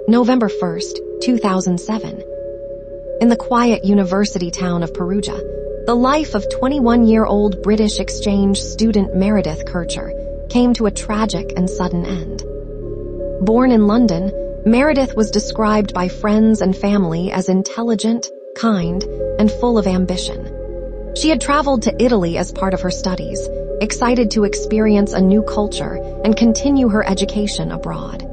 November 1st, 2007. In the quiet university town of Perugia, the life of 21-year-old British exchange student Meredith 𝐓𝐑𝐀 came to a tragic and sudden end. Born in London, Meredith was described by friends and family as intelligent, kind, and full of ambition. She had traveled to Italy as part of her studies, excited to experience a new culture and continue her education abroad.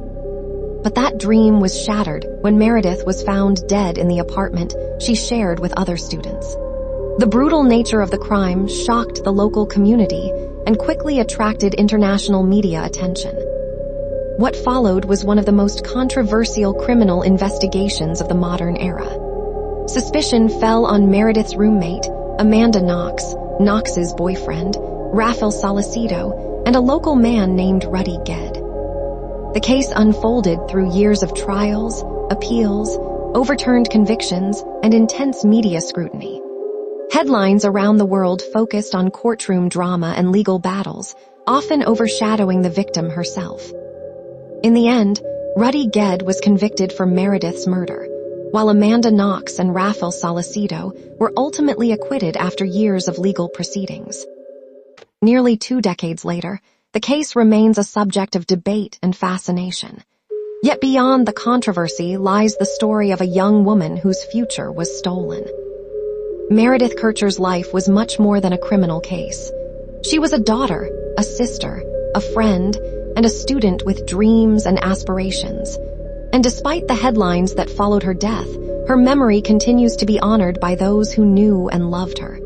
But that dream was shattered when Meredith was found dead in the apartment she shared with other students. The brutal nature of the crime shocked the local community and quickly attracted international media attention. What followed was one of the most controversial criminal investigations of the modern era. Suspicion fell on Meredith's roommate, Amanda Knox's boyfriend, Rafael Salcedo, and a local man named 𝐓𝐑𝐀𝐆𝐄. The case unfolded through years of trials, appeals, overturned convictions, and intense media scrutiny. Headlines around the world focused on courtroom drama and legal battles, often overshadowing the victim herself. In the end, 𝐓𝐑𝐀𝐆𝐄 was convicted for Meredith's murder, while Amanda Knox and Rafael Salcedo were ultimately acquitted after years of legal proceedings. Nearly 2 decades later, the case remains a subject of debate and fascination. Yet beyond the controversy lies the story of a young woman whose future was stolen. Meredith 𝐓𝐑𝐀𝐆𝐄's life was much more than a criminal case. She was a daughter, a sister, a friend, and a student with dreams and aspirations. And despite the headlines that followed her death, her memory continues to be honored by those who knew and loved her.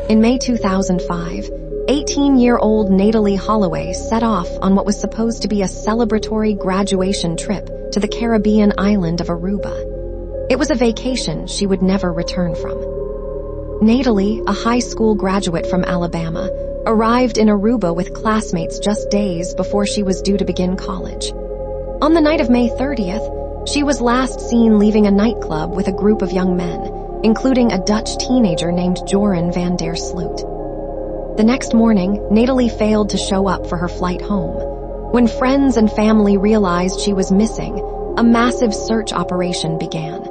In May 2005, 18-year-old Natalie Holloway set off on what was supposed to be a celebratory graduation trip to the Caribbean island of Aruba. It was a vacation she would never return from. Natalie, a high school graduate from Alabama, arrived in Aruba with classmates just days before she was due to begin college. On the night of May 30th, she was last seen leaving a nightclub with a group of young men, including a Dutch teenager named Joran van der Sloot. The next morning, Natalie failed to show up for her flight home. When friends and family realized she was missing, a massive search operation began.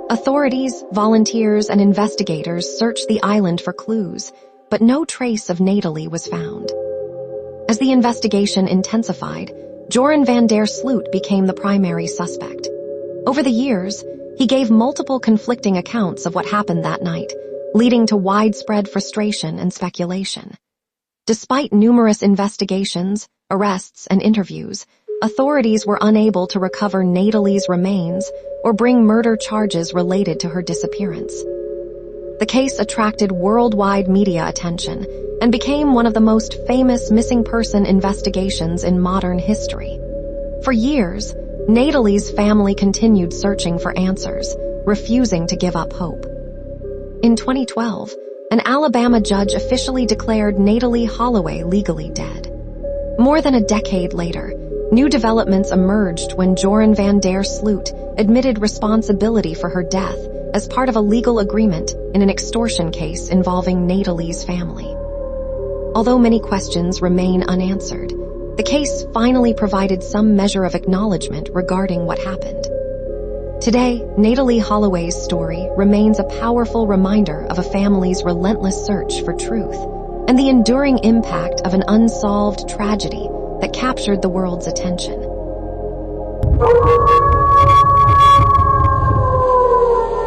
Authorities, volunteers, and investigators searched the island for clues, but no trace of Natalie was found. As the investigation intensified, Joran van der Sloot became the primary suspect. Over the years, he gave multiple conflicting accounts of what happened that night, leading to widespread frustration and speculation. Despite numerous investigations, arrests, and interviews, authorities were unable to recover Natalie's remains or bring murder charges related to her disappearance. The case attracted worldwide media attention and became one of the most famous missing person investigations in modern history. For years, Natalie's family continued searching for answers, refusing to give up hope. In 2012, an Alabama judge officially declared Natalie Holloway legally dead. More than a decade later, new developments emerged when Joran van der Sloot admitted responsibility for her death as part of a legal agreement in an extortion case involving Natalie's family. Although many questions remain unanswered, the case finally provided some measure of acknowledgement regarding what happened. Today, Natalie Holloway's story remains a powerful reminder of a family's relentless search for truth and the enduring impact of an unsolved tragedy that captured the world's attention.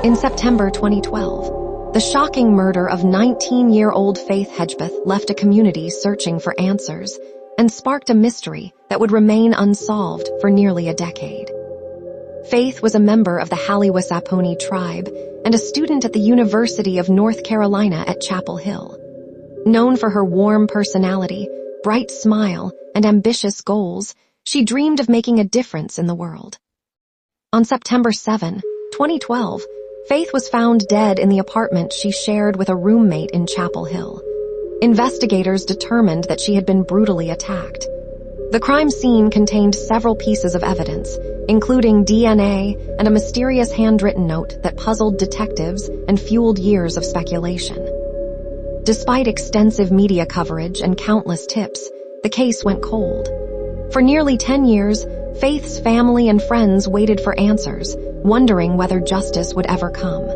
In September 2012, the shocking murder of 19-year-old Faith Hedgebeth left a community searching for answers and sparked a mystery that would remain unsolved for nearly a decade. Faith was a member of the 𝐓𝐿𝐿 tribe and a student at the University of North Carolina at Chapel Hill. Known for her warm personality, bright smile, and ambitious goals, she dreamed of making a difference in the world. On September 7, 2012, Faith was found dead in the apartment she shared with a roommate in Chapel Hill. Investigators determined that she had been brutally attacked. The crime scene contained several pieces of evidence, including DNA and a mysterious handwritten note that puzzled detectives and fueled years of speculation. Despite extensive media coverage and countless tips, the case went cold. For nearly 10 years, Faith's family and friends waited for answers, wondering whether justice would ever come.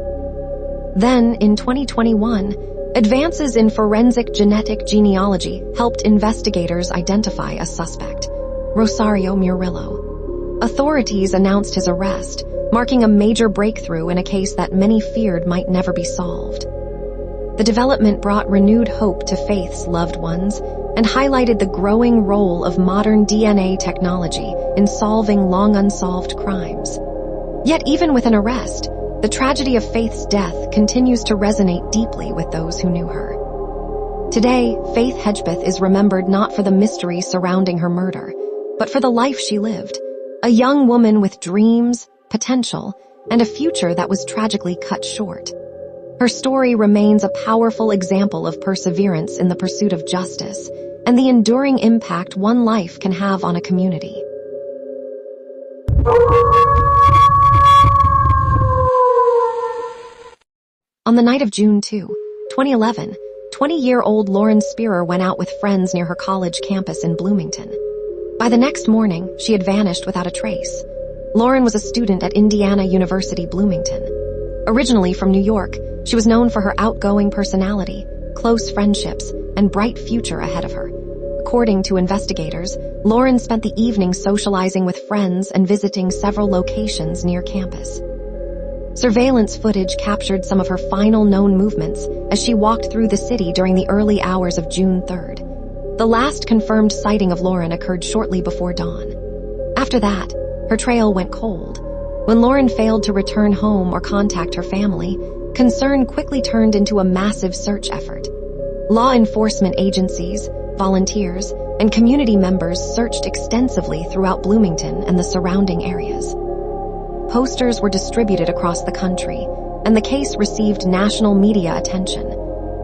Then, in 2021, advances in forensic genetic genealogy helped investigators identify a suspect, Rosario Murillo. Authorities announced his arrest, marking a major breakthrough in a case that many feared might never be solved. The development brought renewed hope to Faith's loved ones and highlighted the growing role of modern DNA technology in solving long-unsolved crimes. Yet even with an arrest, the tragedy of Faith's death continues to resonate deeply with those who knew her. Today, Faith Hedgebeth is remembered not for the mystery surrounding her murder, but for the life she lived, a young woman with dreams, potential, and a future that was tragically cut short. Her story remains a powerful example of perseverance in the pursuit of justice and the enduring impact one life can have on a community. On the night of June 2, 2011, 20-year-old Lauren Spearer went out with friends near her college campus in Bloomington. By the next morning, she had vanished without a trace. Lauren was a student at Indiana University, Bloomington. Originally from New York, she was known for her outgoing personality, close friendships, and bright future ahead of her. According to investigators, Lauren spent the evening socializing with friends and visiting several locations near campus. Surveillance footage captured some of her final known movements as she walked through the city during the early hours of June 3rd. The last confirmed sighting of Lauren occurred shortly before dawn. After that, her trail went cold. When Lauren failed to return home or contact her family, concern quickly turned into a massive search effort. Law enforcement agencies, volunteers, and community members searched extensively throughout Bloomington and the surrounding areas. Posters were distributed across the country, and the case received national media attention.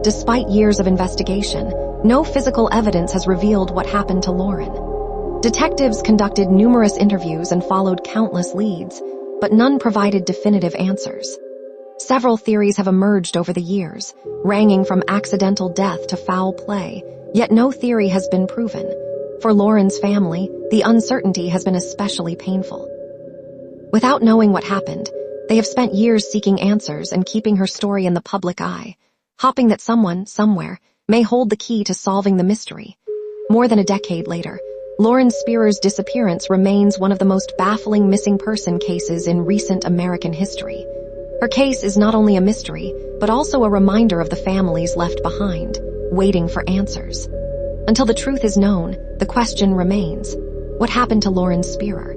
Despite years of investigation, no physical evidence has revealed what happened to Lauren. Detectives conducted numerous interviews and followed countless leads, but none provided definitive answers. Several theories have emerged over the years, ranging from accidental death to foul play, yet no theory has been proven. For Lauren's family, the uncertainty has been especially painful. Without knowing what happened, they have spent years seeking answers and keeping her story in the public eye, hoping that someone, somewhere, may hold the key to solving the mystery. More than a decade later, Lauren Spearer's disappearance remains one of the most baffling missing person cases in recent American history. Her case is not only a mystery, but also a reminder of the families left behind, waiting for answers. Until the truth is known, the question remains: what happened to Lauren Spearer?